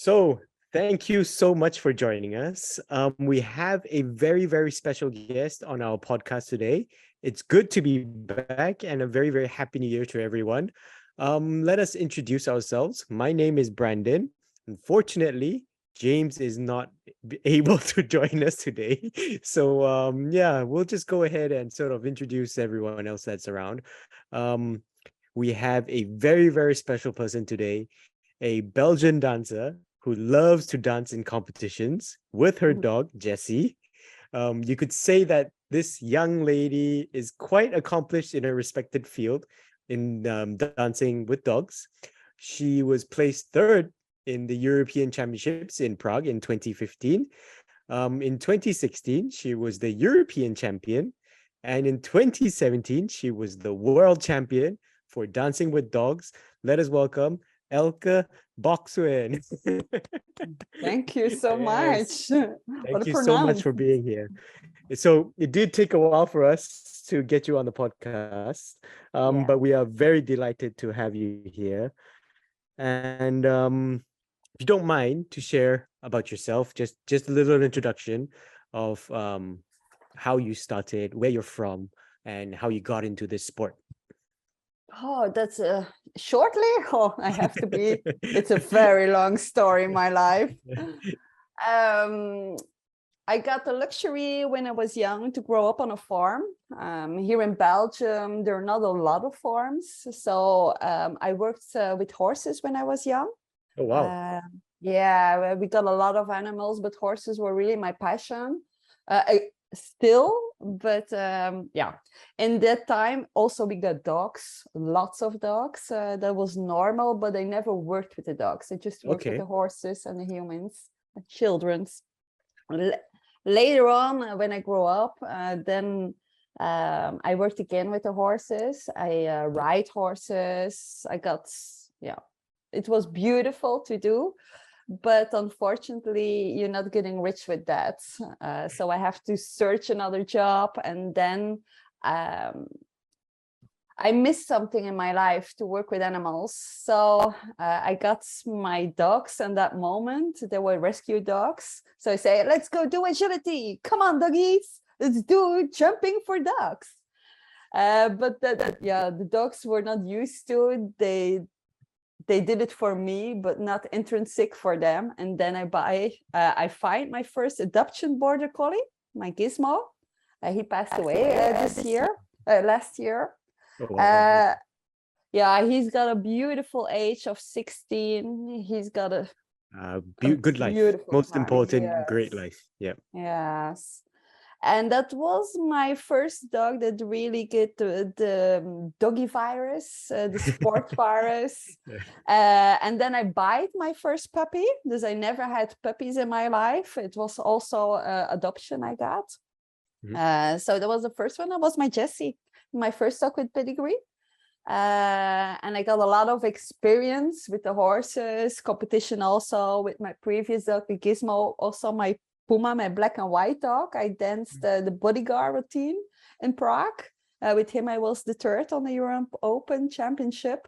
So, thank you so much for joining us. We have a very, very special guest on our podcast today. It's good to be back and a very, very happy new year to everyone. Let us introduce ourselves. My name is Brandon. Unfortunately, James is not able to join us today. So, yeah, we'll just go ahead and sort of introduce everyone else that's around. Um, we have a very, very special person today, a Belgian dancer who loves to dance in competitions with her dog, Jessie. You could say that this young lady is quite accomplished in her respected field in dancing with dogs. She was placed third in the European Championships in Prague in 2015. In 2016, she was the European champion. And in 2017, she was the world champion for dancing with dogs. Let us welcome Elke Boxoen. Thank you so Yes, much. What a thank you so much pronounce. for being here. So it did take a while for us to get you on the podcast, Yeah. but we are very delighted to have you here. And if you don't mind to share about yourself, just a little introduction of how you started, where you're from, and how you got into this sport. Oh, that's shortly. Oh, I have to be. It's a very long story in my life. Um, I got the luxury when I was young to grow up on a farm. Here in Belgium, there are not a lot of farms. So I worked with horses when I was young. Oh wow. Yeah, we got a lot of animals, but horses were really my passion. Still, but yeah, in that time also we got dogs, lots of dogs. That was normal, but I never worked with the dogs. I just worked with Okay. the horses and the humans, the children's. Later on, when I grew up, then I worked again with the horses. I ride horses. Yeah, it was beautiful to do, but unfortunately, you're not getting rich with that. So I have to search another job, and then I missed something in my life to work with animals. So I got my dogs in that moment. They were rescue dogs. So I say, let's go do agility. Come on, doggies. Let's do jumping for dogs. But yeah, the dogs were not used to it. They did it for me, but not intrinsic for them. And then I find my first adoption border collie, my Gizmo. He passed away last year. Oh wow. Yeah, he's got a beautiful age of 16. He's got a Good life. beautiful Most time. important, great Yes. life. Yeah. Yes. And that was my first dog that really get the doggy virus, the sport virus. And then I bought my first puppy because I never had puppies in my life. It was also adoption I got. So that was the first one. That was my Jessie, my first dog with pedigree. And I got a lot of experience with the horses, competition also with my previous dog, the Gizmo, also my Puma, my black and white dog. I danced the bodyguard routine in Prague. With him, I was the third on the Europe Open Championship.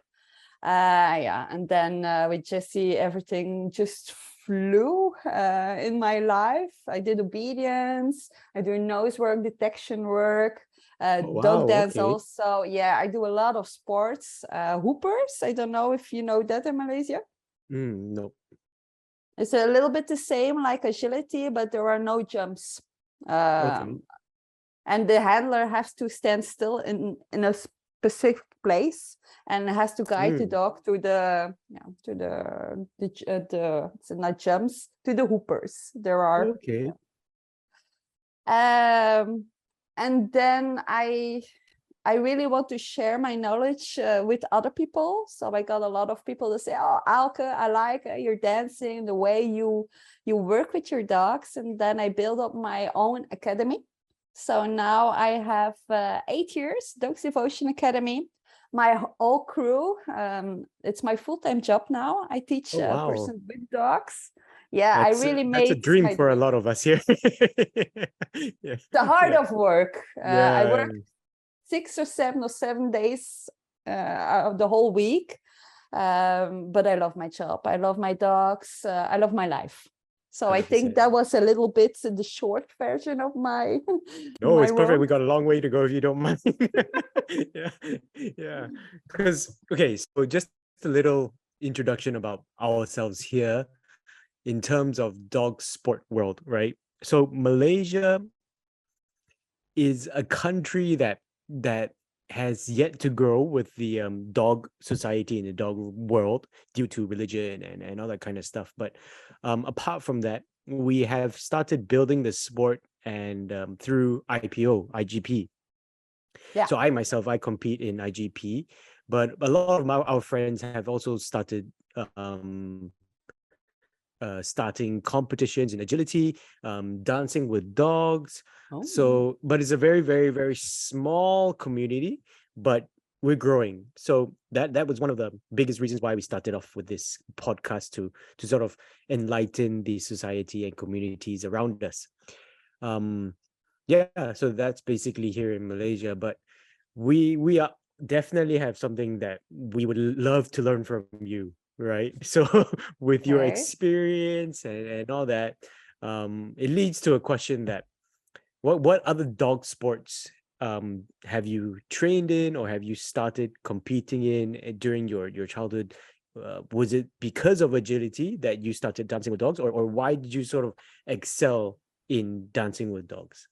Yeah, and then with Jessie, everything just flew in my life. I did obedience, I do nose work, detection work, Oh, dog wow. dance Okay. also. Yeah, I do a lot of sports. Hoopers, I don't know if you know that in Malaysia. No. It's a little bit the same like agility, but there are no jumps. Okay. And the handler has to stand still in a specific place and has to guide the dog to the it's not jumps, to the hoopers. There are. Okay. And then I really want to share my knowledge with other people. So I got a lot of people to say, "Oh, Elke, I like your dancing, the way you work with your dogs." And then I built up my own academy. So now I have 8 years, Dogs Devotion Academy. My whole crew, it's my full-time job now. I teach Oh, a wow. person with dogs. Yeah, I really That's a made dream my for a dream. lot of us here. Yeah. The heart Yeah. of work. I Yeah. work 6 or 7 days of the whole week. But I love my job. I love my dogs. I love my life. So I think 100%. that was a little bit the short version of my No, my it's perfect. We world. got a long way to go if you don't mind. Yeah, yeah. Because, okay, so just a little introduction about ourselves here in terms of dog sport world, right? So Malaysia is a country that has yet to grow with the dog society in the dog world due to religion and all that kind of stuff. But apart from that, we have started building the sport and through IGP. Yeah. So I myself, I compete in IGP, but a lot of our friends have also started starting competitions in agility, dancing with dogs. Oh, So, but it's a very, very, very small community, but we're growing. So that was one of the biggest reasons why we started off with this podcast to sort of enlighten the society and communities around us. Um, yeah, so that's basically here in Malaysia, but we are definitely have something that we would love to learn from you, right? So with your okay. experience and all that, it leads to a question that what other dog sports have you trained in or have you started competing in during your childhood? Was it because of agility that you started dancing with dogs, or why did you sort of excel in dancing with dogs?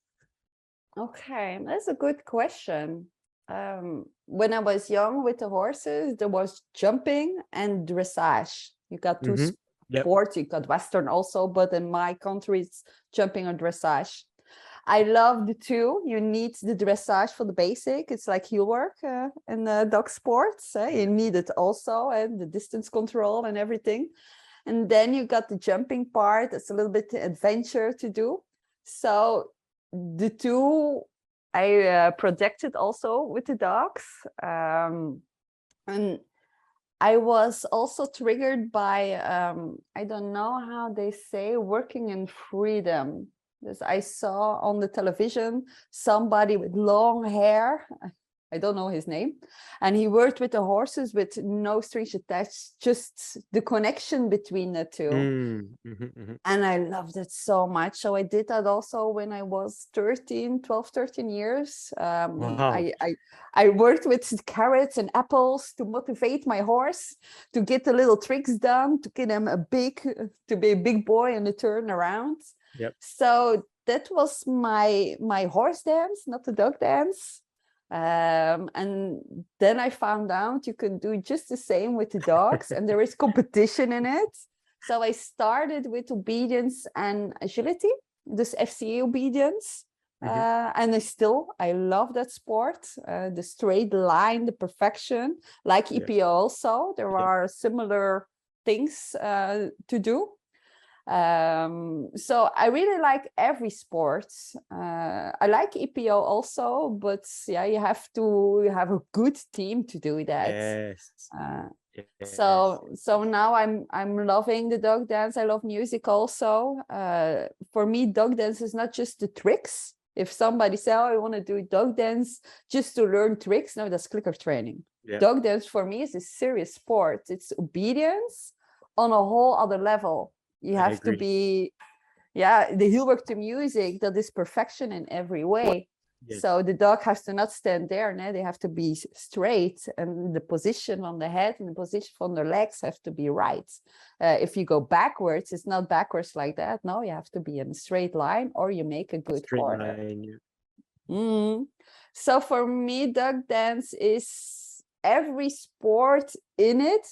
Okay, that's a good question. When I was young with the horses, there was jumping and dressage. You got two Mm-hmm. Yep. sports, you got Western also, but in my country, it's jumping or dressage. I love the two. You need the dressage for the basic. It's like heel work in dog sports. You need it also, and the distance control and everything. And then you got the jumping part. It's a little bit adventure to do. So the two I projected also with the dogs. And I was also triggered by, I don't know how they say, working in freedom. Because I saw on the television somebody with long hair. I don't know his name. And he worked with the horses with no strings attached, just the connection between the two. Mm-hmm. And I loved it so much. So I did that also when I was 12, 13 years. Wow. I worked with carrots and apples to motivate my horse, to get the little tricks done, to get him to be a big boy in the turnaround. Yep. So that was my horse dance, not the dog dance. And then I found out you can do just the same with the dogs, and there is competition in it. So I started with obedience and agility, this FCA obedience. Mm-hmm. And I love that sport, the straight line, the perfection, like Yep. EPO also. There Yep. are similar things to do. So I really like every sport. I like EPO also, but yeah, you have a good team to do that. Yes. Uh, Yes. so now I'm loving the dog dance. I love music also. For me, dog dance is not just the tricks. If somebody say, "Oh, I want to do dog dance just to learn tricks," no, that's clicker training. Yep. Dog dance for me is a serious sport. It's obedience on a whole other level. You I have to agree. be, yeah, the heel work to music, that is perfection in every way. Yes. So the dog has to not stand there, no? They have to be straight, and the position on the head and the position on the legs have to be right. If you go backwards, it's not backwards like that. No, you have to be in a straight line, or you make a good Straight corner. line. Yeah. So for me, dog dance is every sport in it,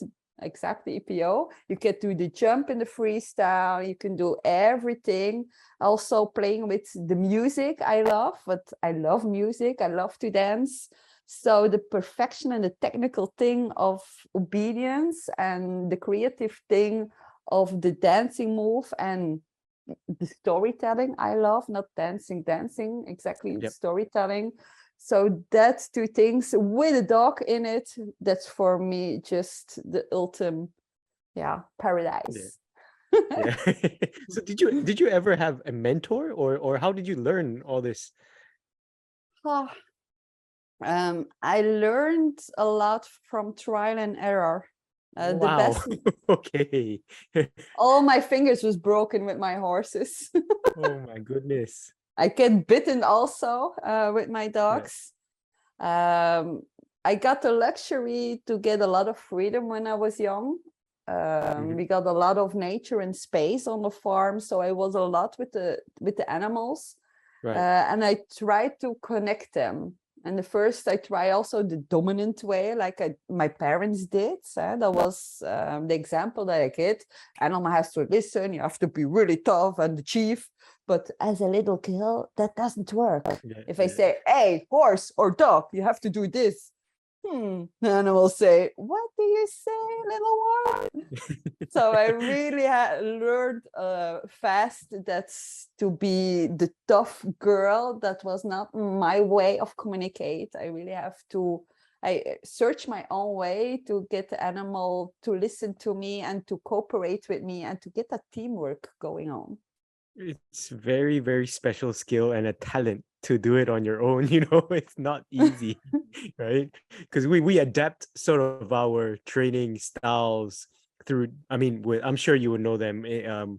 exactly EPO. You can do the jump in the freestyle, you can do everything. Also playing with the music I love, but I love music, I love to dance. So the perfection and the technical thing of obedience and the creative thing of the dancing move and the storytelling I love, not dancing, exactly Yep. storytelling. So that's two things with a dog in it. That's for me just the ultimate, yeah, Yeah. paradise. Yeah. So did you ever have a mentor, or how did you learn all this? Oh, I learned a lot from trial and error. The Wow. best, Okay. all my fingers was broken with my horses. Oh my goodness. I get bitten also with my Yeah. dogs. Um, I got the luxury to get a lot of freedom when I was young. Mhm. We got a lot of nature and space on the farm, so I was a lot with the animals, Right. and I tried to connect them. And the first I try also the dominant way, like my parents did. That was the example that I get. Animal has to listen. You have to be really tough and the chief. But as a little girl, that doesn't work. Yeah, If I yeah. say, "Hey, horse or dog, you have to do this," the animal say, "What do you say, little one?" So I really learned fast that to be the tough girl, that was not my way of communicate. I really have to, I search my own way to get the animal to listen to me and to cooperate with me and to get that teamwork going on. It's very, very special skill and a talent to do it on your own. It's not easy, right? Because we adapt sort of our training styles through, I mean, I'm sure you would know them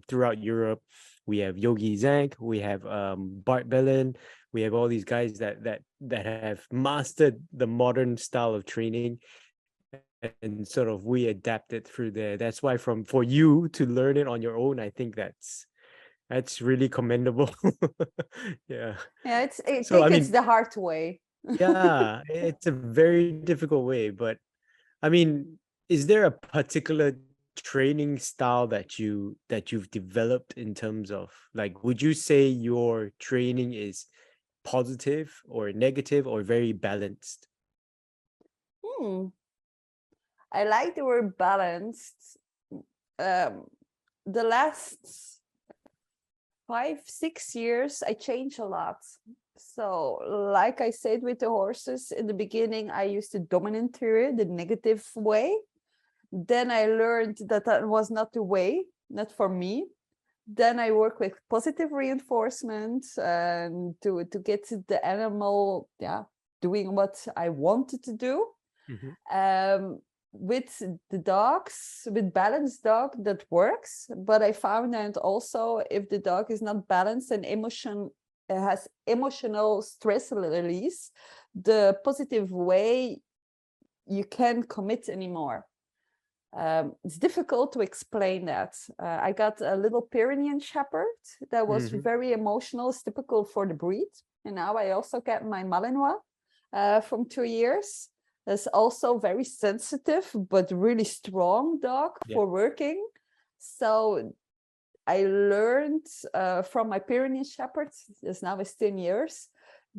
throughout Europe. We have Yogi Zank, we have Bart Bellin, we have all these guys that have mastered the modern style of training, and sort of we adapt it through there. That's why for you to learn it on your own, I think that's really commendable. Yeah. Yeah, I So I think it's mean, the hard way. yeah, it's a very difficult way, but I mean, is there a particular training style that you've developed in terms of, like, would you say your training is positive or negative or very balanced? Hmm. I like the word balanced. Um, the last 5, 6 years, I changed a lot. So, like I said with the horses in the beginning, I used the dominant theory, the negative way. Then I learned that that was not the way, not for me. Then I work with positive reinforcement and to get the animal, yeah, doing what I wanted to do. Mhm. Um, with the dogs, with balanced dog, that works. But I found that also if the dog is not balanced and has emotional stress release, the positive way, you can't commit anymore. It's difficult to explain that. I got a little Pyrenean Shepherd that was Mhm. very emotional, it's typical for the breed. And now I also get my Malinois from 2 years. That's also very sensitive, but really strong dog Yeah. for working. So I learned from my Pyrenean Shepherd, this now is 10 years,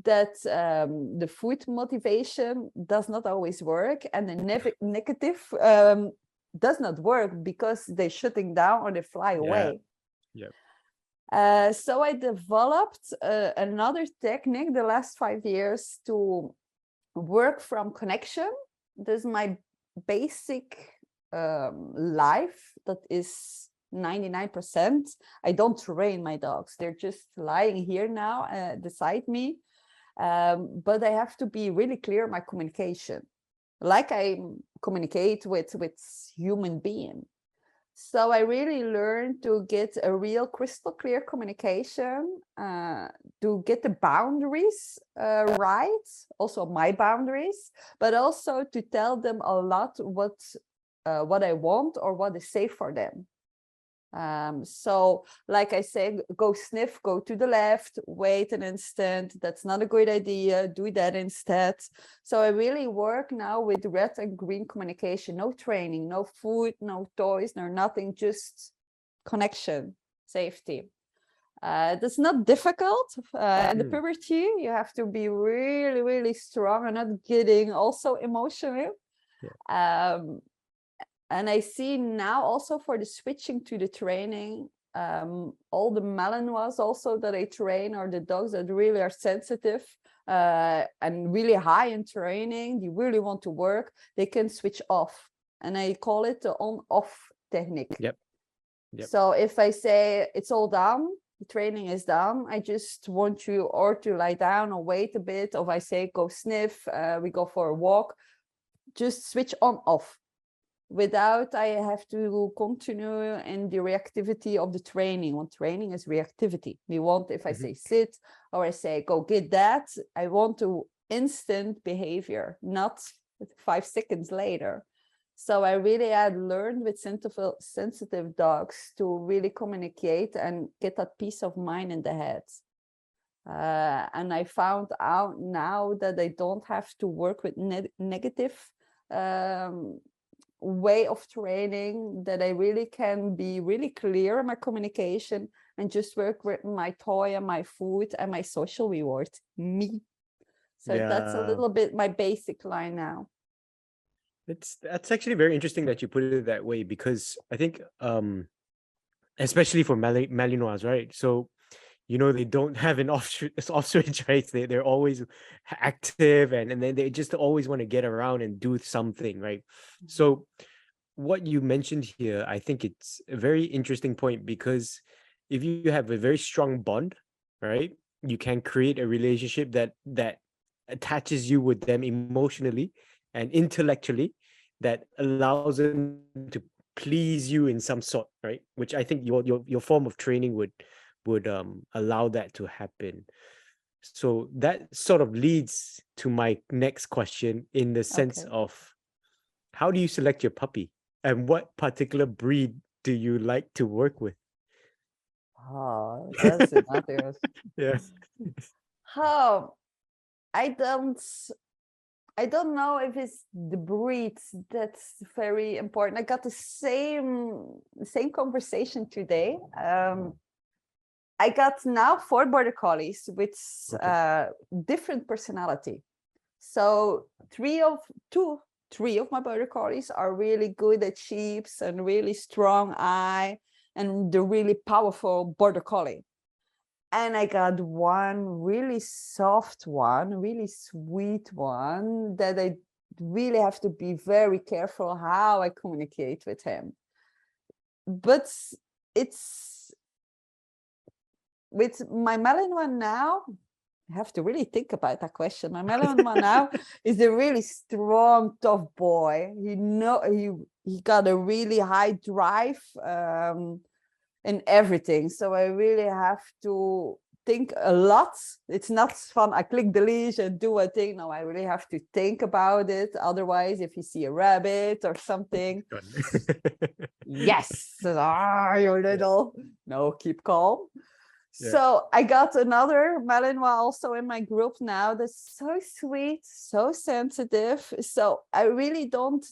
that the food motivation does not always work, and the negative does not work because they're shutting down or they fly Yeah. away. Yeah. So I developed another technique the last 5 years to work from connection. This is my basic life that is 99%. I don't train my dogs. They're just lying here now beside me. But I have to be really clear in my communication, like I communicate with human being. So I really learned to get a real crystal clear communication, to get the boundaries right, also my boundaries, but also to tell them a lot what I want or what is safe for them. So like I say, go sniff, go to the left, wait an instant. That's not a good idea. Do that instead. So I really work now with red and green communication, no training, no food, no toys, no nothing, just connection, safety. That's not difficult. In the Mm. puberty, you have to be really, really strong and not getting also emotional. Yeah. And I see now also for the switching to the training, all the Malinois also that I train are the dogs that really are sensitive and really high in training. They really want to work. They can switch off. And I call it the on-off technique. Yep. Yep. So if I say it's all done, the training is done, I just want you or to lie down or wait a bit. Or if I say go sniff, we go for a walk, just switch on off. without I have to continue in the reactivity of the training. When training is reactivity, we want, if I say sit or I say go get that, I want to instant behavior, not 5 seconds later. So I really had learned with sensitive dogs to really communicate and get that peace of mind in the head. And I found out now that I don't have to work with negative way of training, that I really can be really clear in my communication and just work with my toy and my food and my social reward, me. So that's a little bit my basic line now. That's actually very interesting that you put it that way, because I think especially for Malinois, right? So they don't have an off switch, right? They're always active, and then they just always want to get around and do something, right? So what you mentioned here, I think it's a very interesting point, because if you have a very strong bond, right, you can create a relationship that attaches you with them emotionally and intellectually, that allows them to please you in some sort, right? Which I think your form of training would allow that to happen. So that sort of leads to my next question, in the sense of, how do you select your puppy, and what particular breed do you like to work with? Oh, that's another. Yeah. How I don't know if it's the breed that's very important. I got the same conversation today. I got now 4 border collies with different personality. So 3 of my border collies are really good at sheeps and really strong eye and the really powerful border collie. And I got one really soft one, really sweet one, that I really have to be very careful how I communicate with him. But it's with my Malinois now, I have to really think about that question. My Malinois now is a really strong, tough boy. He got a really high drive in everything. So I really have to think a lot. It's not fun. I click the leash and do a thing. No, I really have to think about it. Otherwise, if you see a rabbit or something, yes, you little. No, keep calm. So I got another Malinois also in my group now that's so sweet, so sensitive. So I really don't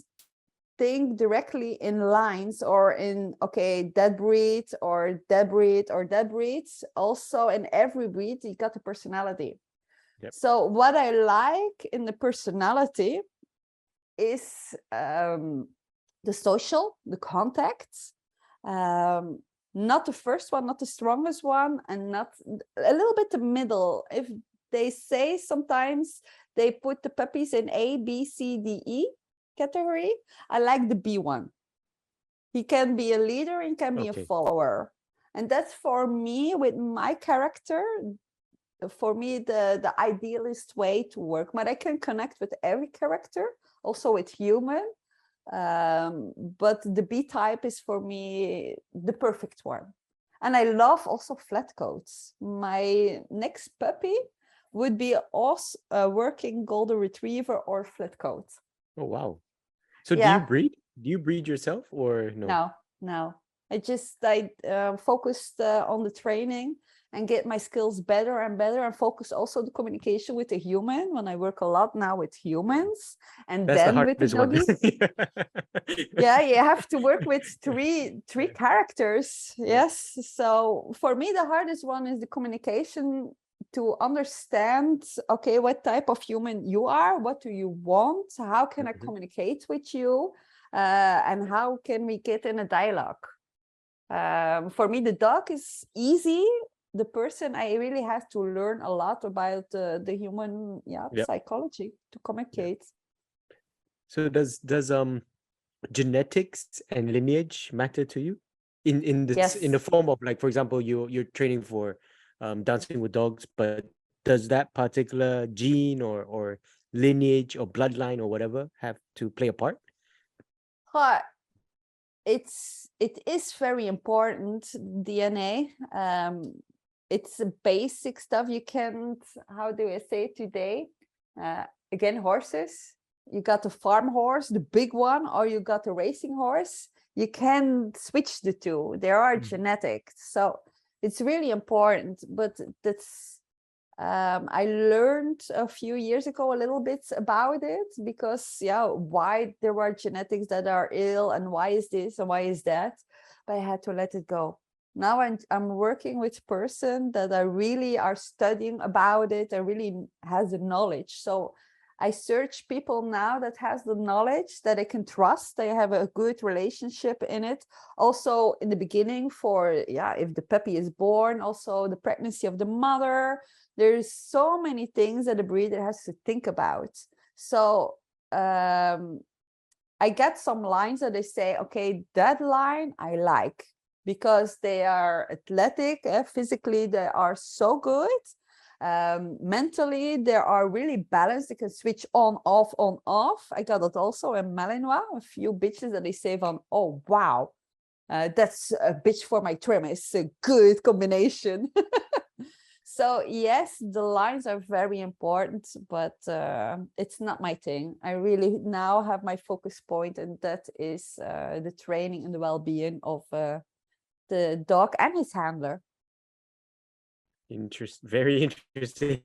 think directly in lines or in, that breed or that breed or that breed. Also in every breed, you got the personality. So what I like in the personality is the social, the contacts. Not the first one, not the strongest one, and not a little bit the middle. If they say sometimes they put the puppies in A, B, C, D, E category, I like the B one. He can be a leader and can be a follower. And that's for me, with my character, for me, the idealist way to work. But I can connect with every character, also with human. But the B type is for me the perfect one. And I love also flat coats. My next puppy would be also a working golden retriever or flat coat. Oh, wow. So do you breed? Do you breed yourself or no? No. I focused on the training and get my skills better and better, and focus also the communication with the human when I work a lot now with humans, and that's then with the doggies. You have to work with three characters. Yes. So for me, the hardest one is the communication, to understand, what type of human you are, what do you want, how can I communicate with you, and how can we get in a dialogue. For me, the dog is easy. The person, I really have to learn a lot about the human psychology to communicate. So does genetics and lineage matter to you in the form of, like, for example, you're training for dancing with dogs, but does that particular gene or lineage or bloodline or whatever have to play a part? it is very important, DNA. It's a basic stuff. You can't, how do I say it today? Again, horses. You got the farm horse, the big one, or you got the racing horse. You can switch the two. There are genetics. So it's really important, but that's I learned a few years ago a little bit about it, because why there are genetics that are ill, and why is this and why is that, but I had to let it go. Now I'm working with person that I really are studying about it and really has the knowledge. So I search people now that has the knowledge, that I can trust, they have a good relationship in it. Also in the beginning, for if the puppy is born, also the pregnancy of the mother, there's so many things that a breeder has to think about. So I get some lines that they say, okay, that line I like, because they are athletic, physically they are so good, mentally they are really balanced, they can switch on off. I got it also in Malinois, a few bitches that they say from, oh wow, that's a bitch for my trim. It's a good combination. So yes, the lines are very important, but it's not my thing. I really now have my focus point, and that is the training and the well-being of the dog and his handler. Very interesting.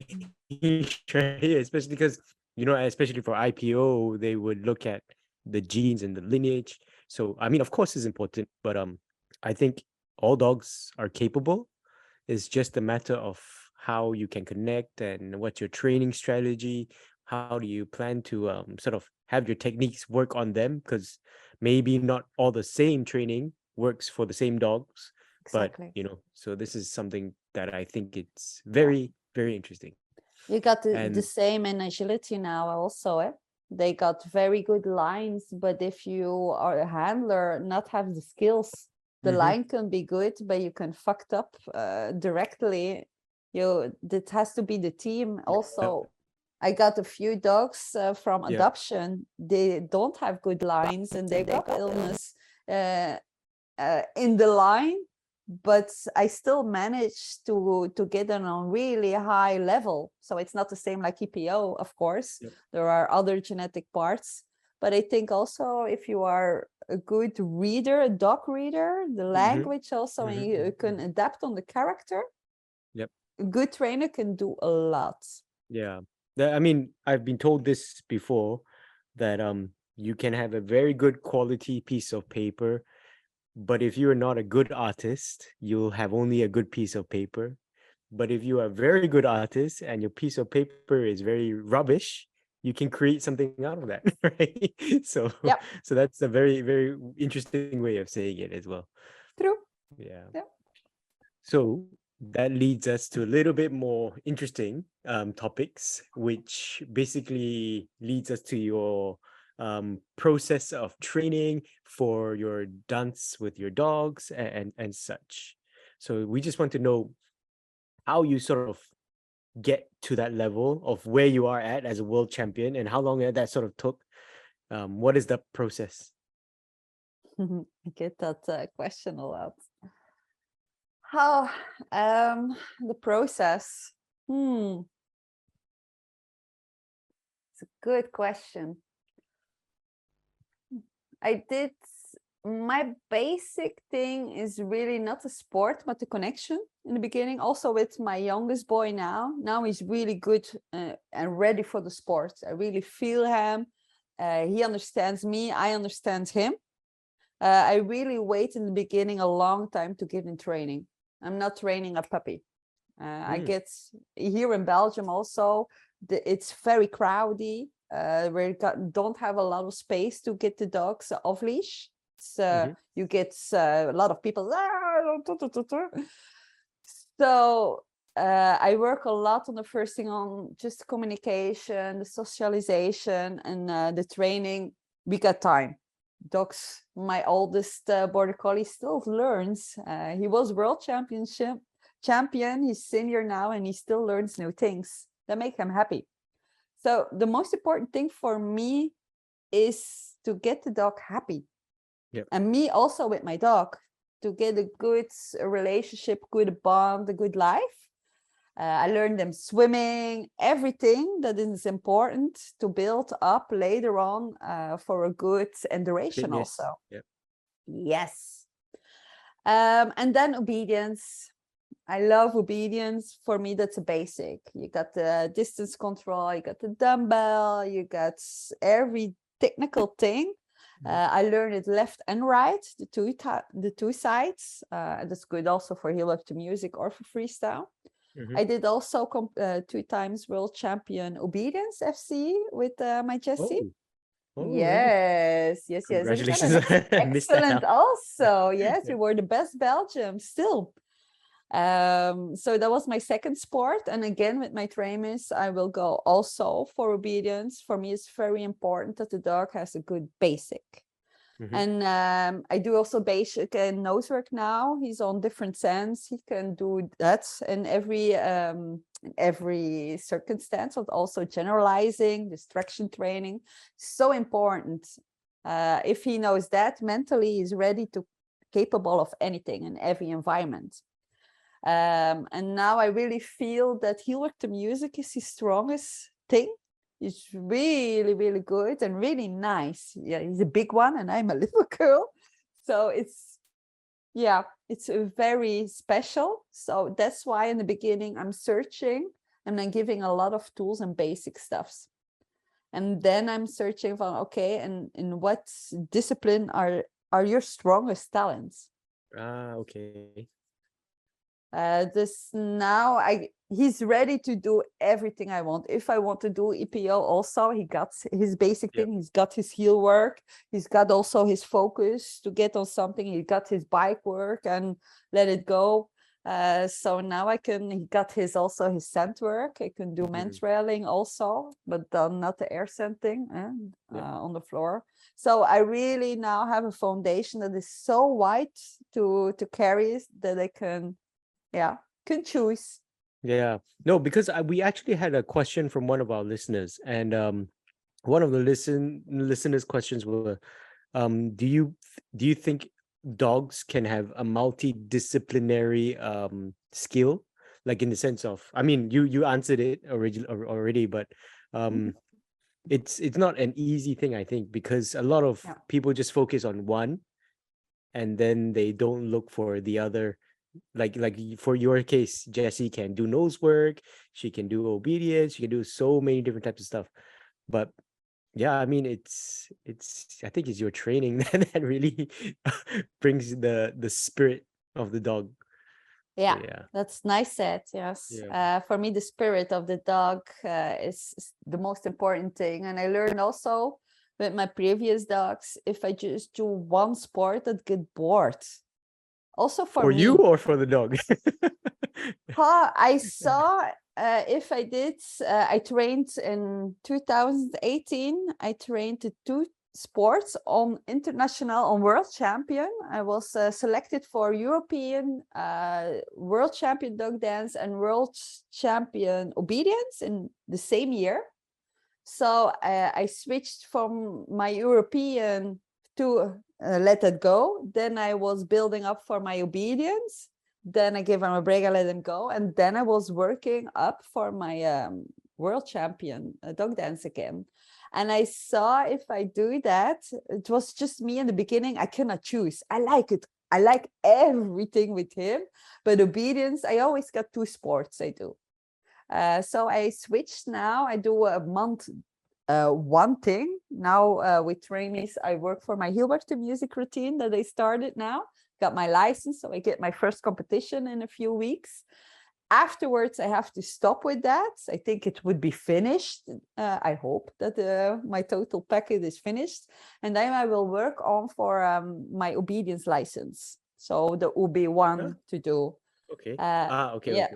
Especially because, especially for IPO, they would look at the genes and the lineage. So, I mean, of course, it's important, but I think all dogs are capable. It's just a matter of how you can connect and what's your training strategy. How do you plan to sort of have your techniques work on them? Because maybe not all the same training works for the same dogs. Exactly. But, so this is something that I think it's Yeah. very, very interesting. You got the And same in agility now also, eh? They got very good lines, but if you are a handler, not have the skills, the line can be good, but you can fucked up directly. It has to be the team also. I got a few dogs from adoption. They don't have good lines, and they got illness in the line, but I still managed to get them on really high level. So it's not the same like EPO, of course. There are other genetic parts, but I think also if you are a good reader, a dog reader, the language also, and you can adapt on the character, a good trainer can do a lot. Yeah. I mean, I've been told this before, that you can have a very good quality piece of paper, but if you are not a good artist, you'll have only a good piece of paper. But if you are a very good artist and your piece of paper is very rubbish, you can create something out of that, right? So so that's a very, very interesting way of saying it as well. True. Yeah. So that leads us to a little bit more interesting topics, which basically leads us to your process of training for your dance with your dogs and such. So we just want to know how you sort of get to that level of where you are at as a world champion, and how long that sort of took. What is the process? I get that question a lot. How the process? It's a good question. My basic thing is really not the sport, but the connection in the beginning. Also with my youngest boy now he's really good and ready for the sport. I really feel him. He understands me, I understand him. I really wait in the beginning a long time to give him training. I'm not training a puppy. I get here in Belgium also, it's very crowdy. We don't have a lot of space to get the dogs off leash. You get a lot of people. So I work a lot on the first thing, on just communication, the socialization, and the training. We got time. Dogs, my oldest border collie still learns. He was world champion, he's senior now, and he still learns new things that make him happy. So the most important thing for me is to get the dog happy. Yep. And me also with my dog, to get a good relationship, good bond, a good life. I learned them swimming, everything that is important to build up later on for a good and duration Fitness. also. Yep. Yes. And then obedience. I love obedience. For me, that's a basic. You got the distance control, you got the dumbbell, you got every technical thing. I learned it left and right, the two sides. That's good also for heel up to music or for freestyle. I did also 2 times world champion obedience FC with my Jessie. Oh, oh, really? Yes. And we got Congratulations. an I missed that excellent out. also. Yes, Yeah. we were the best Belgium still. So that was my second sport. And again, with my trainers, I will go also for obedience. For me, it's very important that the dog has a good basic. And I do also basic and nose work now. He's on different scents. He can do that in every circumstance, but also generalizing, distraction training. So important. If he knows that, mentally he's ready to capable of anything in every environment. And now I really feel that heel work to music is his strongest thing. He's really, really good and really nice. Yeah, he's a big one and I'm a little girl. So it's very special. So that's why in the beginning I'm searching and I'm giving a lot of tools and basic stuffs. And then I'm searching for, okay, and in what discipline are your strongest talents? Okay. This now he's ready to do everything I want. If I want to do EPO also, he got his basic thing. He's got his heel work. He's got also his focus to get on something. He got his bike work and let it go. So now he got his scent work. I can do men's railing also, but not the air scent thing on the floor. So I really now have a foundation that is so wide to carry that I can choose. Yeah. No, because we actually had a question from one of our listeners, and one of the listeners' questions were, do you think dogs can have a multidisciplinary skill, like in the sense of, I mean, you answered it already, but it's not an easy thing, I think, because a lot of people just focus on one, and then they don't look for the other. Like for your case, Jessie can do nose work, she can do obedience, she can do so many different types of stuff. But yeah, I mean, it's I think it's your training that really brings the spirit of the dog. So Yeah, that's nice said. Yes. For me, the spirit of the dog is the most important thing. And I learned also with my previous dogs, if I just do one sport, I'd get bored. Also for me. you or for the dog? I saw if I did, I trained in 2018. I trained the 2 sports on world champion. I was selected for European world champion dog dance and world champion obedience in the same year. So I switched from my European to let it go. Then I was building up for my obedience. Then I gave him a break, I let him go. And then I was working up for my world champion dog dance again. And I saw if I do that, it was just me in the beginning. I cannot choose. I like it. I like everything with him. But obedience, I always got 2 sports I do. So I switched now. I do a month one thing. Now with trainees, I work for my heel work to music routine that I started now. Got my license, so I get my first competition in a few weeks. Afterwards, I have to stop with that. I think it would be finished. I hope that my total packet is finished. And then I will work on for my obedience license. So the OB1 to do. Okay. Okay.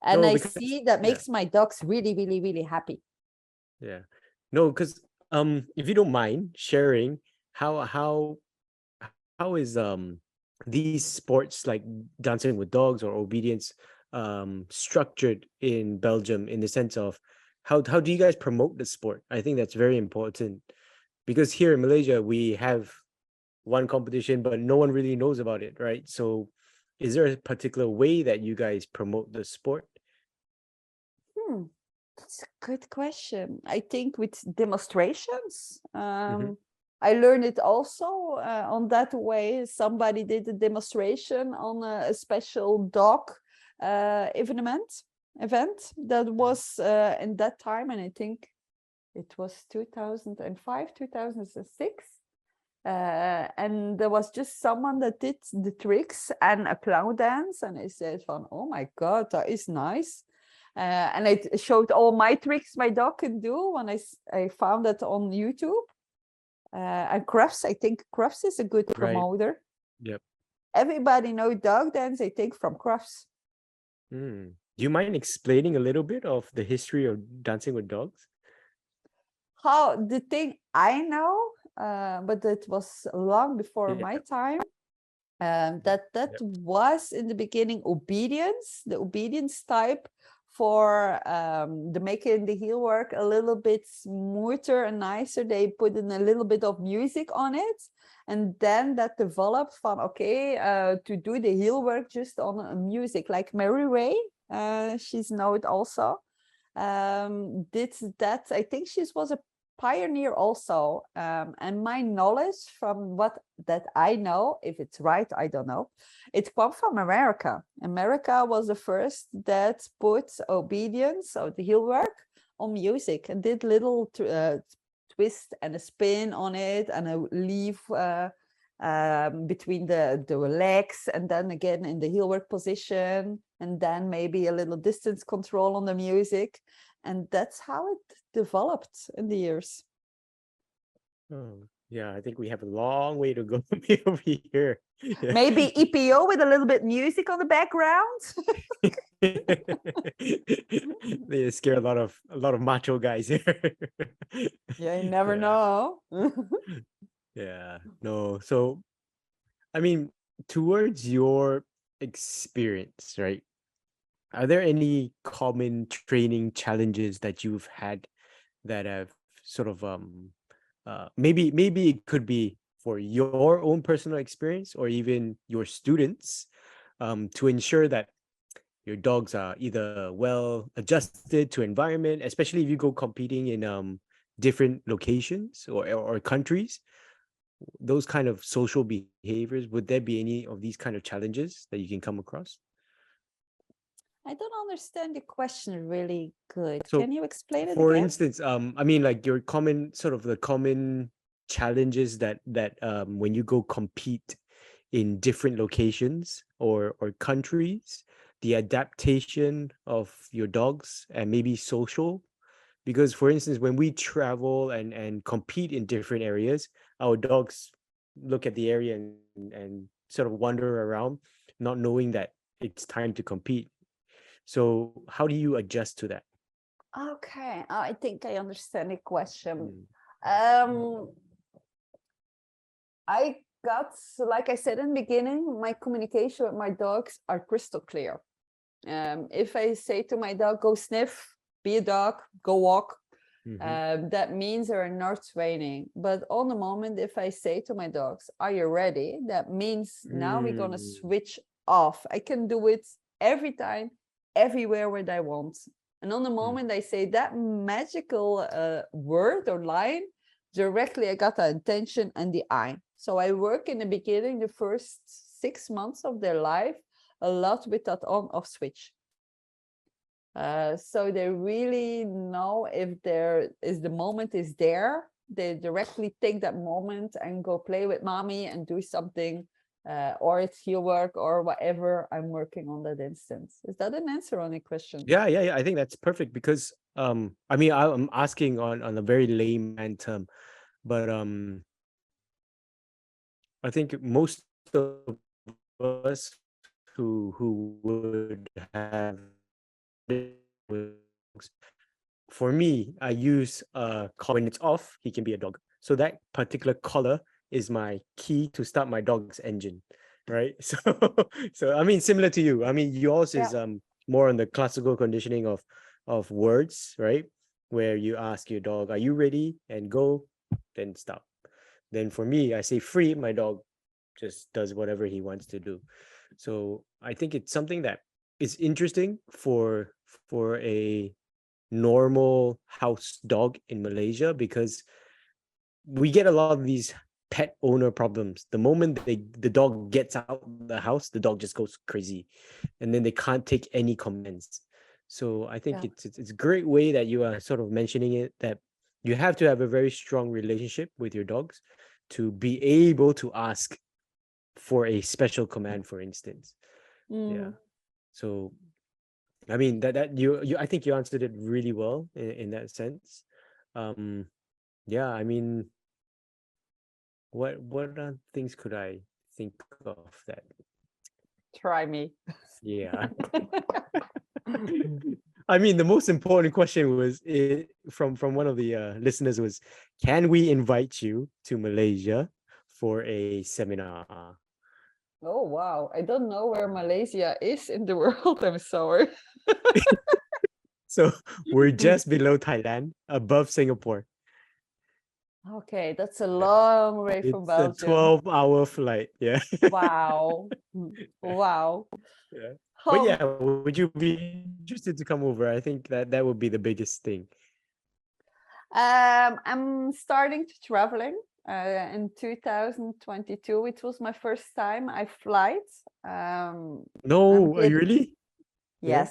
And No, I because see that makes my dogs really, really, really happy. Yeah. No, because if you don't mind sharing, how is these sports like dancing with dogs or obedience structured in Belgium, in the sense of how do you guys promote the sport? I think that's very important, because here in Malaysia we have one competition, but no one really knows about it, right? So is there a particular way that you guys promote the sport? Hmm. That's a good question. I think with demonstrations, Hmm. I learned it also on that way. Somebody did a demonstration on a special dog event that was in that time, and I think it was 2005, 2006. And there was just someone that did the tricks and a clown dance, and I said, "Van, oh my God, that is nice." And I showed all my tricks my dog can do when I found that on YouTube. And Crufts, I think Crufts is a good Right. promoter. Yep. Everybody knows dog dance, I think, from Crufts. Mm. Do you mind explaining a little bit of the history of dancing with dogs? How the thing I know, but it was long before Yeah. my time. That Yep. was in the beginning obedience, the obedience type for the making the heel work a little bit smoother and nicer. They put in a little bit of music on it, and then that developed from okay to do the heel work just on music, like Mary Ray. She's known also. Did that. I think she was a pioneer also, and my knowledge from what that I know, if it's right, I don't know, it come from America was the first that put obedience, so the heel work, on music, and did little twist and a spin on it, and a leaf between the legs, and then again in the heel work position, and then maybe a little distance control on the music, and that's how it developed in the years. Oh, yeah, I think we have a long way to go over here. Yeah. Maybe EPO with a little bit music on the background. They scare a lot of macho guys here. Yeah, you never Yeah. know. Yeah. No. So I mean, towards your experience, right? Are there any common training challenges that you've had that have sort of maybe it could be for your own personal experience or even your students, to ensure that your dogs are either well adjusted to environment, especially if you go competing in different locations or countries, those kind of social behaviors, would there be any of these kind of challenges that you can come across? I don't understand the question really good. So Can you explain it for again? instance, I mean, like your common sort of the common challenges that when you go compete in different locations or countries, the adaptation of your dogs and maybe social. Because for instance, when we travel and compete in different areas, our dogs look at the area and sort of wander around, not knowing that it's time to compete. So how do you adjust to that? Okay, I think I understand the question. Mm. Um, I got, like I said in the beginning, my communication with my dogs are crystal clear. If I say to my dog, go sniff, be a dog, go walk, Mhm. that means they're not training. But on the moment, if I say to my dogs, are you ready? That means now we're going to Mm. switch off. I can do it every time, everywhere where I want. And on the Mm. moment I say that magical word or line, directly I got the attention and the eye. So I work in the beginning, the first 6 months of their life, a lot with that on-off switch. So they really know if there is the moment is there, they directly take that moment and go play with mommy and do something, or it's heel work or whatever I'm working on that instance. Is that an answer on your question? Yeah. I think that's perfect because I mean I'm asking on a very layman term, but I think most of us who would have for me, I use when it's off, he can be a dog. So that particular color is my key to start my dog's engine, right? So I mean, similar to you. I mean, yours Yeah. is more on the classical conditioning of words, right? Where you ask your dog, "Are you ready?" and go, then stop. Then for me, I say free, my dog just does whatever he wants to do. So I think it's something that is interesting for a normal house dog in Malaysia, because we get a lot of these pet owner problems. The moment the dog gets out the house, the dog just goes crazy, and then they can't take any commands. So I think Yeah. it's a great way that you are sort of mentioning it, that you have to have a very strong relationship with your dogs to be able to ask for a special command, for instance. Yeah. Mm. So I mean that you I think you answered it really well in that sense. Um yeah, I mean, what things could I think of that? Try me. Yeah. I mean, the most important question was from one of the listeners was, can we invite you to Malaysia for a seminar? Oh wow, I don't know where Malaysia is in the world. I'm sorry. So we're just below Thailand, above Singapore. Okay, that's a Yeah. long way from It's a Belgium. 12-hour flight. Yeah. Wow. Wow. Yeah. But Um, yeah, would you be interested to come over? I think that would be the biggest thing. I'm starting to traveling in 2022. It was my first time I flight. I'm No, are you getting really? Yeah. yes,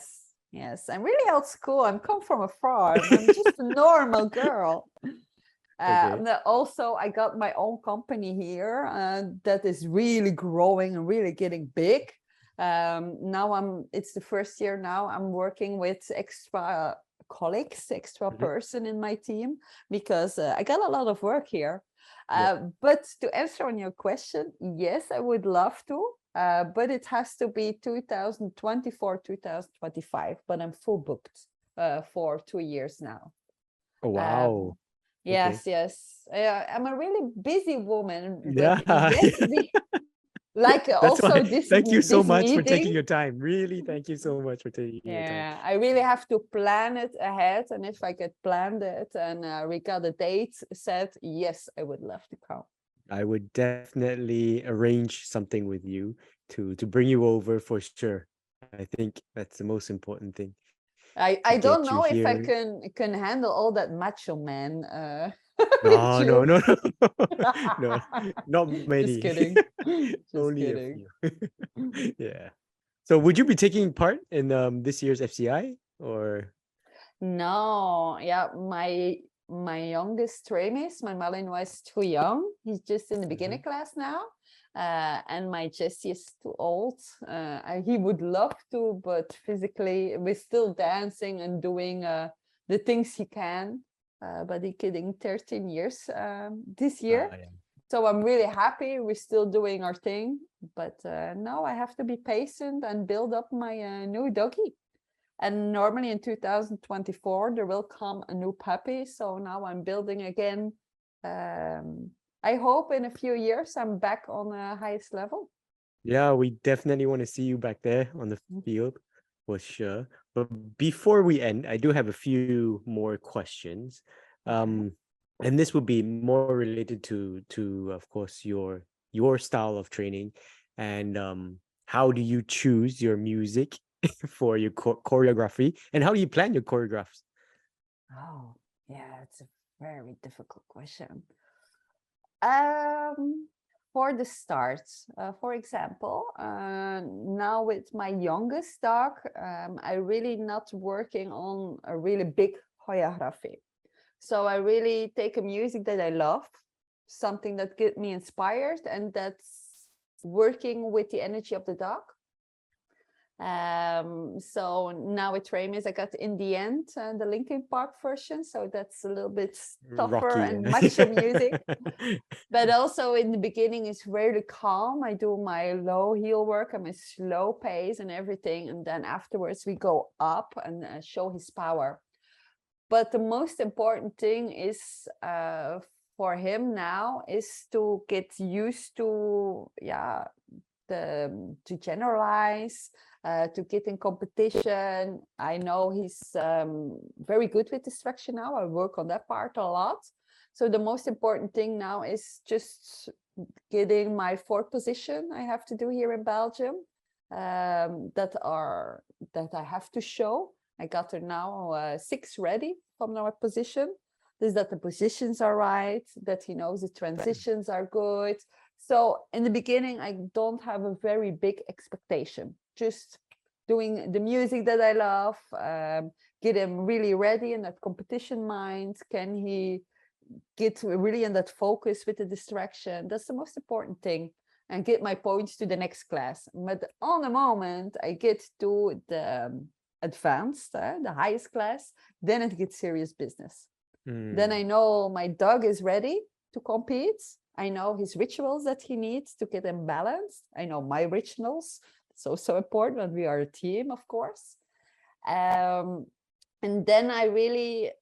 yes. I'm really old school. I'm come from a farm. I'm just a normal girl. Okay. Also, I got my own company here that is really growing and really getting big. Now it's the first year now I'm working with extra colleagues, extra Mhm. person in my team, because I got a lot of work here. Yeah. But to answer on your question, yes, I would love to. But it has to be 2024, 2025. But I'm full booked for 2 years now. Oh, Um, wow. Okay. yes, yes. I'm a really busy woman, but Yeah. yes, like That's why. also this Thank you so this much for taking meeting. your time. Really, thank you so much for taking your time. Yeah, I really have to plan it ahead, and if I could plan it and we got a date set, yes, I would love to come. I would definitely arrange something with you to bring you over for sure. I think that's the most important thing, to I get don't you know if I here. can handle all that macho man with No, no, you. no, no, no, not Just many. kidding. Just Only a kidding. few. Yeah. So would you be taking part in this year's FCI or? No, yeah, my youngest Tramis, my Malinois is too young. He's just in the beginner Mhm. class now. And my Jessie is too old. He would love to, but physically we're still dancing and doing the things he can. But he's getting 13 years this year. Yeah. So I'm really happy we're still doing our thing. But now I have to be patient and build up my new doggy. And normally in 2024, there will come a new puppy. So now I'm building again. I hope in a few years I'm back on the highest level. Yeah, we definitely want to see you back there on the field for sure. But before we end, I do have a few more questions. Okay. Um, and this would be more related to of course your style of training, and how do you choose your music for your choreography, and how do you plan your choreographs? Oh, yeah, it's a very difficult question. Um, for the start, for example, now with my youngest dog, I really not working on a really big choreography. So I really take a music that I love, something that get me inspired, and that's working with the energy of the dog. So now with Ramis, I got in the end the Linkin Park version, so that's a little bit tougher Rocky, and yeah. macho music. But also in the beginning, it's really calm. I do my low heel work and my slow pace and everything, and then afterwards we go up and show his power. But the most important thing is for him now is to get used to to generalize, to get in competition. I know he's very good with distraction now. I work on that part a lot. So the most important thing now is just getting my fourth position I have to do here in Belgium, that I have to show. I got her now 6 ready from my position. Is that the positions are right, that he knows the transitions are good. So in the beginning, I don't have a very big expectation, just doing the music that I love, get him really ready in that competition mind. Can he get really in that focus with the distraction? That's the most important thing, and get my points to the next class. But on the moment I get to the advanced, the highest class, then it gets serious business. Then I know my dog is ready to compete. I know his rituals that he needs to get him balanced. I know my rituals. It's also important when we are a team, of course. And then I really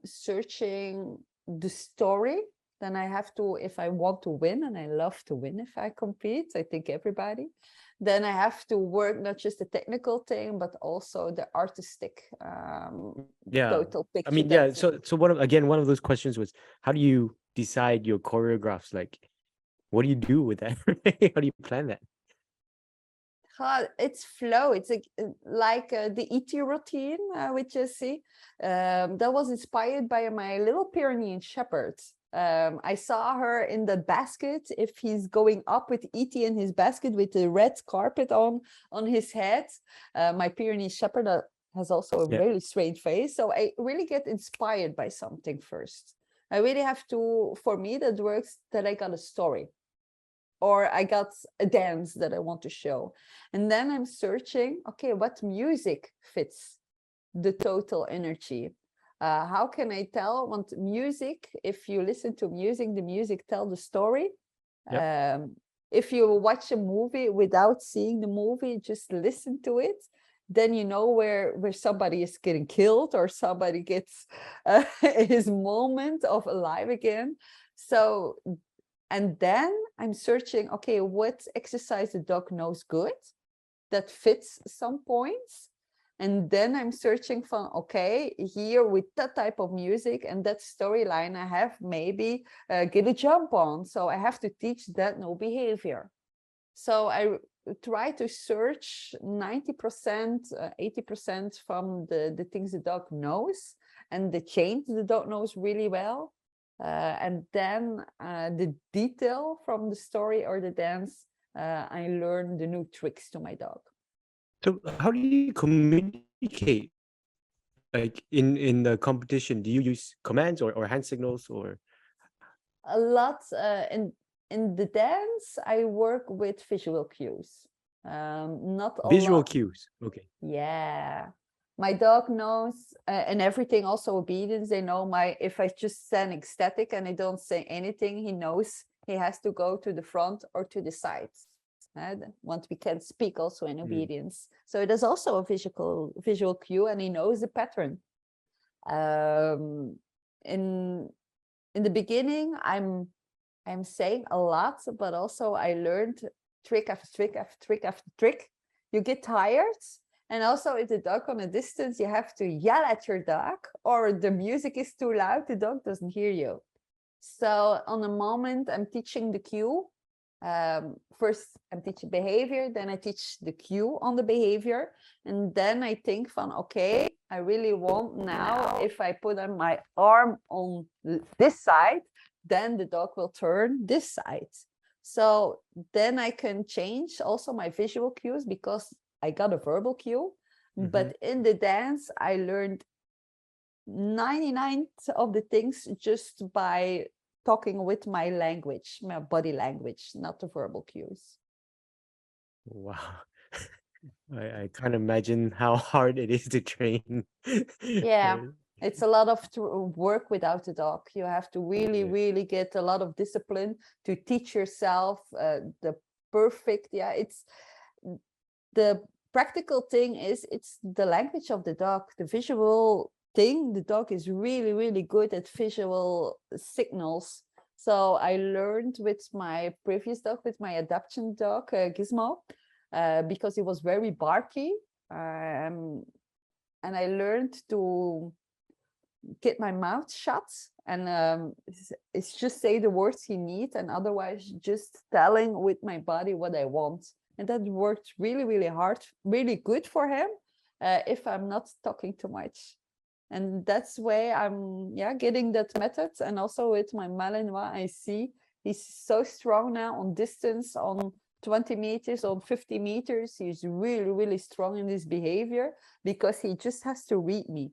searching the story. Then I have to, if I want to win, and I love to win if I compete, I think everybody, then I have to work not just the technical thing, but also the artistic total picture. I mean, yeah. So one of those questions was, how do you decide your choreographs? Like, what do you do with that? How do you plan that? It's flow. It's like the ET routine, which you see. That was inspired by my little Pyrenean Shepherd. I saw her in the basket. If he's going up with ET in his basket with the red carpet on his head, my Pyrenean Shepherd has also a really straight face. So I really get inspired by something first. I really have to, for me, that works, that I got a story, or I got a dance that I want to show. And then I'm searching, okay, what music fits the total energy? How can I tell? Want music, if you listen to music, the music tell the story. If you watch a movie without seeing the movie, just listen to it, then you know where somebody is getting killed or somebody gets his moment of alive again. So, and then I'm searching, okay, what exercise the dog knows good that fits some points. And then I'm searching for, okay, here with that type of music and that storyline, I have maybe get a jump on. So I have to teach that no behavior. So I try to search 90%, 80% from the things the dog knows and the change the dog knows really well. And then the detail from the story or the dance, I learn the new tricks to my dog. So how do you communicate? Like in the competition, do you use commands or hand signals or? A lot in the dance, I work with visual cues. Not a Visual lot. cues. Okay. Yeah. My dog knows, and everything, also obedience. They know if I just stand ecstatic and I don't say anything, he knows he has to go to the front or to the side. Once we can speak also in obedience. So it is also a visual cue, and he knows the pattern. In the beginning, I'm saying a lot, but also I learned trick after trick after trick after trick. You get tired. And also if the dog on a distance, you have to yell at your dog, or the music is too loud, the dog doesn't hear you. So on the moment, I'm teaching the cue. First, I'm teaching behavior, then I teach the cue on the behavior. And then I think from, okay, I really want now, if I put on my arm on this side, then the dog will turn this side. So then I can change also my visual cues because I got a verbal cue. But in the dance, I learned 99 of the things just by talking with my language, my body language, not the verbal cues. Wow. I can't imagine how hard it is to train. Yeah, it's a lot of work without a dog. You have to really, Yeah. really get a lot of discipline to teach yourself the perfect. Yeah, it's the practical thing is it's the language of the dog, the visual thing. The dog is really, really good at visual signals. So I learned with my previous dog, with my adoption dog, Gizmo, because he was very barky. And I learned to keep my mouth shut and it's just say the words he needs, and otherwise just telling with my body what I want. And that worked really, really hard, really good for him if I'm not talking too much. And that's why I'm getting that method. And also with my Malinois, I see he's so strong now on distance, on 20 meters, on 50 meters. He's really, really strong in his behavior because he just has to read me.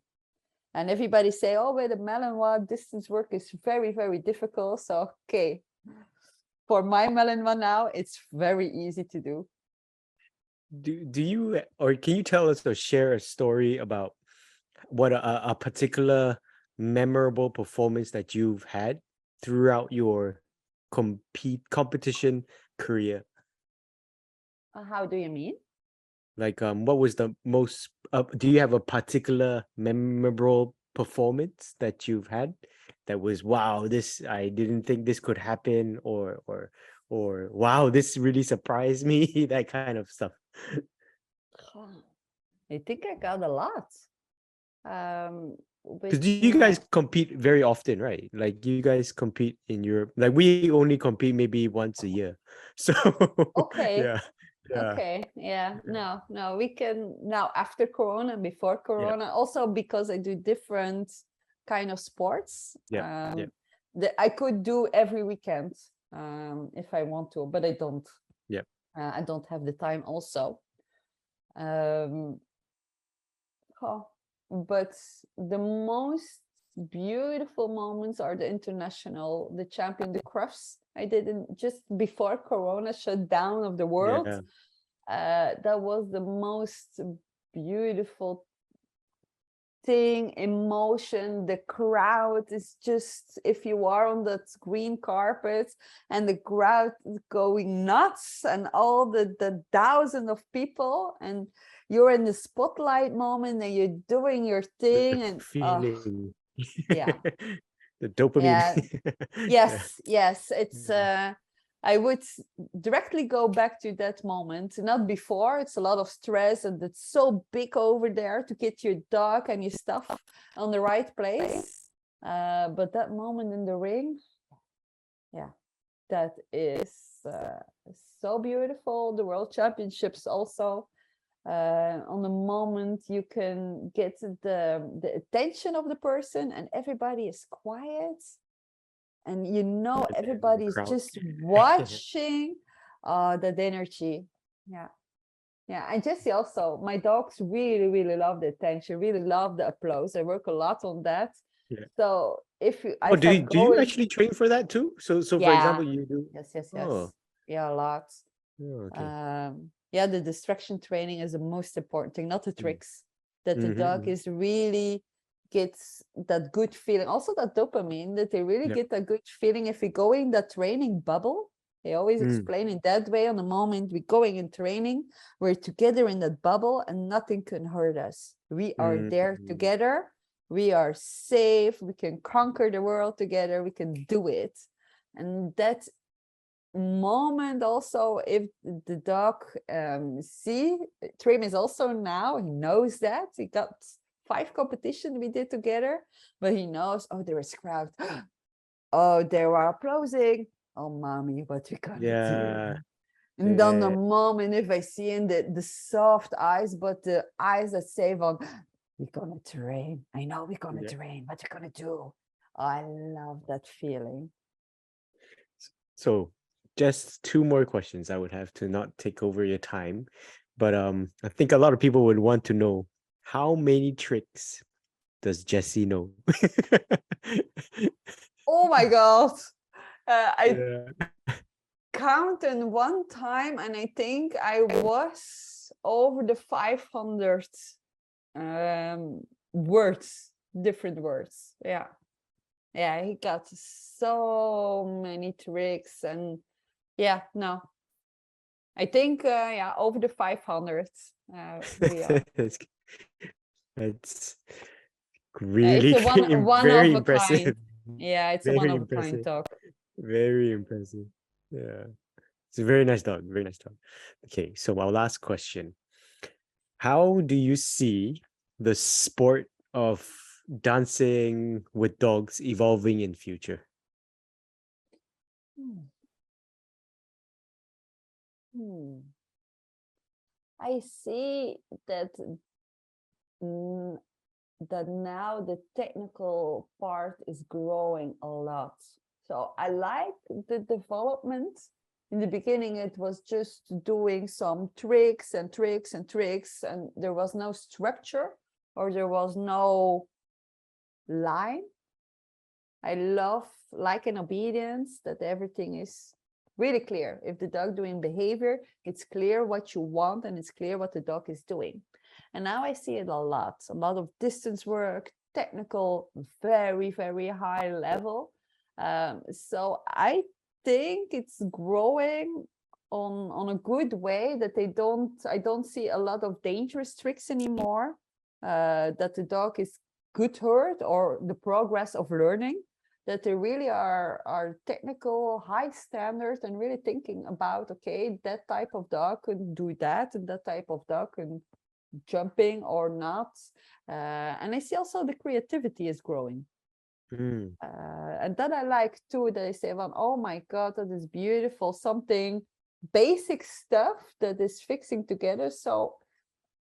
And everybody say, oh, with the Malinois, distance work is very, very difficult. So, okay, for my Malinois now, it's very easy to do. Do you, or can you tell us or share a story about what a particular memorable performance that you've had throughout your competition career? How do you mean? Like, what was the most? Do you have a particular memorable performance that you've had that was, wow, this, I didn't think this could happen, or wow, this really surprised me, that kind of stuff? I think I got a lot. Because you guys compete very often, right? Like, you guys compete in Europe. Like, we only compete maybe once a year. So Okay. yeah. Okay. Yeah. No, we can now after Corona, before Corona, also because I do different kind of sports. I could do every weekend if I want to, but I don't. Yeah. I don't have the time also. But the most beautiful moments are the champion, the crafts I did just before Corona shut down of the world. That was the most beautiful thing, emotion. The crowd is just, if you are on that green carpet and the crowd is going nuts and all the thousands of people, and you're in the spotlight moment and you're doing your thing, The and feeling. yeah. The dopamine. Yes, it's I would directly go back to that moment, not before. It's a lot of stress and it's so big over there to get your dog and your stuff on the right place. But that moment in the ring, that is so beautiful. The World Championships also, on the moment you can get the attention of the person and everybody is quiet. And everybody's just watching that energy. And Jessie also, my dogs really, really love the attention, really love the applause. I work a lot on that. So if you do you actually train for that too? So for example, you do. Yes. A lot. The distraction training is the most important thing, not the tricks. That the dog is really gets that good feeling, also that dopamine, that they really get a good feeling if we go in that training bubble. They always explain it that way. On the moment we're going in training, we're together in that bubble and nothing can hurt us. We are there together. We are safe. We can conquer the world together. We can do it. And that moment also, if the dog Trim is also now, he knows that. He got 5 competitions we did together, but he knows, oh, there is crowd. Oh, they were applauding. Oh, mommy, what we gonna do? And then the moment, if I see in the soft eyes, but the eyes that say, "On, we're gonna train. I know we're gonna train. What you gonna do?" Oh, I love that feeling. So, just 2 more questions. I would have to not take over your time, but I think a lot of people would want to know, how many tricks does Jessie know? Oh my God. I counted one time and I think I was over the 500 words, different words. He got so many tricks, and I think over the 500 we are. That's really It's one very of a impressive. kind. It's a one of a kind dog. Very impressive. It's a very nice dog. Very nice dog. Okay, so our last question: how do you see the sport of dancing with dogs evolving in future? Hmm. Hmm. I see that mm, that now the technical part is growing a lot. So I like the development. In the beginning, it was just doing some tricks and tricks and tricks, and there was no structure or there was no line. I love like in obedience that everything is really clear. If the dog doing behavior, it's clear what you want and it's clear what the dog is doing. And now I see it a lot of distance work, technical, very, very high level. So I think it's growing on a good way that I don't see a lot of dangerous tricks anymore, that the dog is good hurt or the progress of learning, that they really are technical, high standards, and really thinking about, okay, that type of dog can do that, and that type of dog can jumping or not. And I see also the creativity is growing. Mm. And then I like too that I say, well, oh my God, that is beautiful. Something basic stuff that is fixing together. So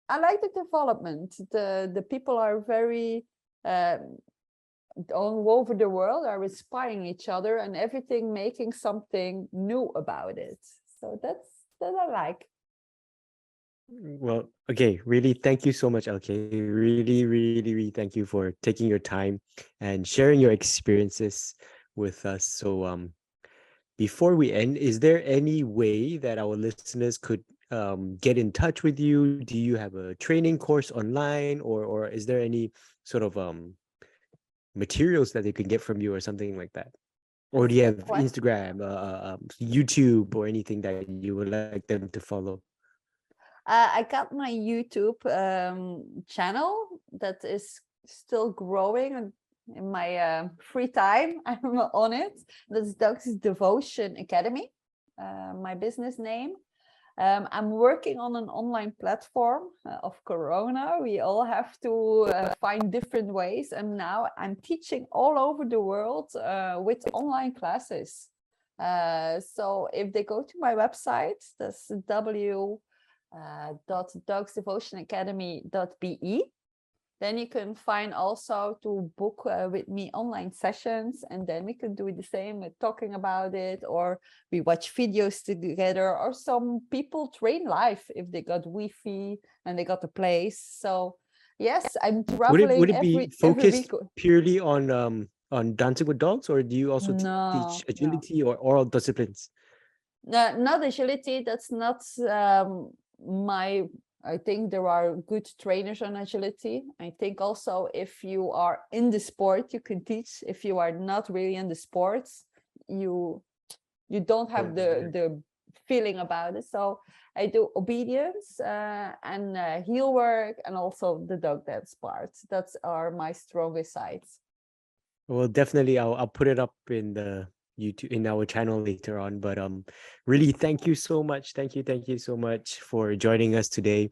I like the development. The people are very all over the world are inspiring each other and everything making something new about it. So that I like. Well, okay, really thank you so much, Elke. Really, really, really thank you for taking your time and sharing your experiences with us. So before we end, is there any way that our listeners could get in touch with you? Do you have a training course online, or is there any sort of materials that they can get from you or something like that? Or do That's you a have good question. Instagram, YouTube, or anything that you would like them to follow? I got my YouTube channel that is still growing in my free time. I'm on it. That's Doug's Devotion Academy, my business name. I'm working on an online platform of Corona. We all have to find different ways. And now I'm teaching all over the world with online classes. So if they go to my website, that's www.dogsdevotionacademy.be. Then you can find also to book with me online sessions, and then we can do the same with talking about it, or we watch videos together, or some people train live if they got Wi-Fi and they got a place. So yes, I'm Would traveling it be every focused week. purely on dancing with dogs, or do you also teach No, no. agility or oral disciplines? No, not agility. That's not my. I think there are good trainers on agility. I think also if you are in the sport, you can teach. If you are not really in the sports, you don't have the feeling about it. So I do obedience and heel work, and also the dog dance parts. That's are my strongest sides. Well, definitely, I'll put it up in the YouTube in our channel later on. But really, thank you so much. Thank you so much for joining us today.